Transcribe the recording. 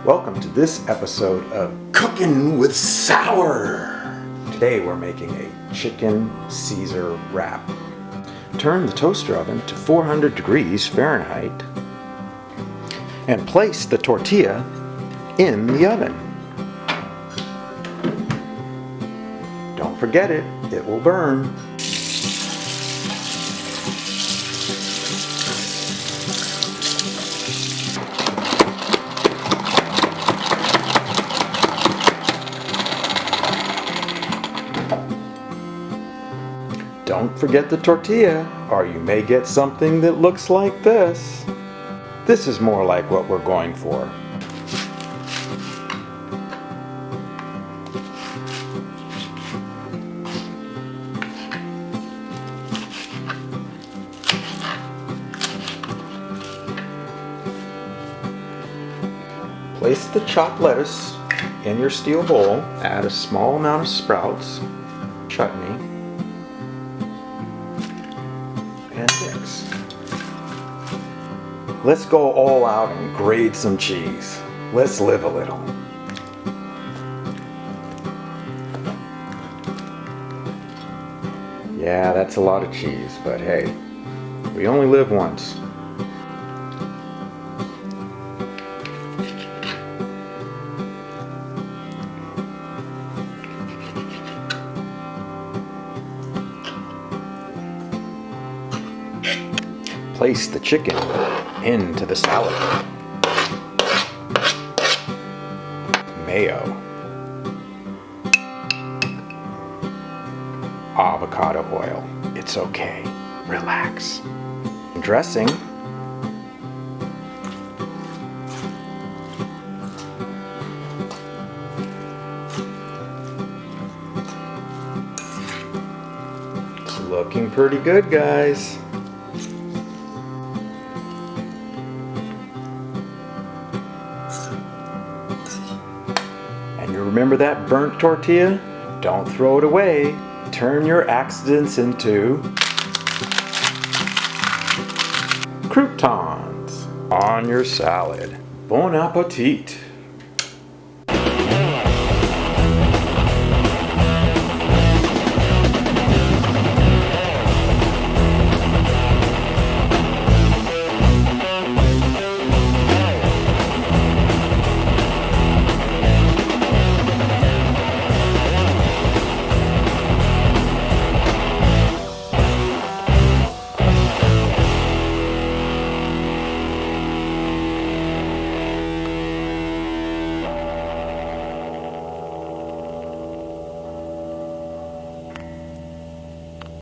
Welcome to this episode of Cooking with Sour. Today we're making a chicken Caesar wrap. Turn the toaster oven to 400 degrees Fahrenheit and place the tortilla in the oven. Don't forget it will burn. Don't forget the tortilla, or you may get something that looks like this. This is more like what we're going for. Place the chopped lettuce in your steel bowl. Add a small amount of sprouts, chutney, and mix. Let's go all out and grate some cheese. Let's live a little. Yeah, that's a lot of cheese, but hey, we only live once. Place the chicken into the salad. Mayo. Avocado oil. It's okay. Relax. Dressing. It's looking pretty good, guys. And you remember that burnt tortilla? Don't throw it away. Turn your accidents into croutons on your salad. Bon appetit!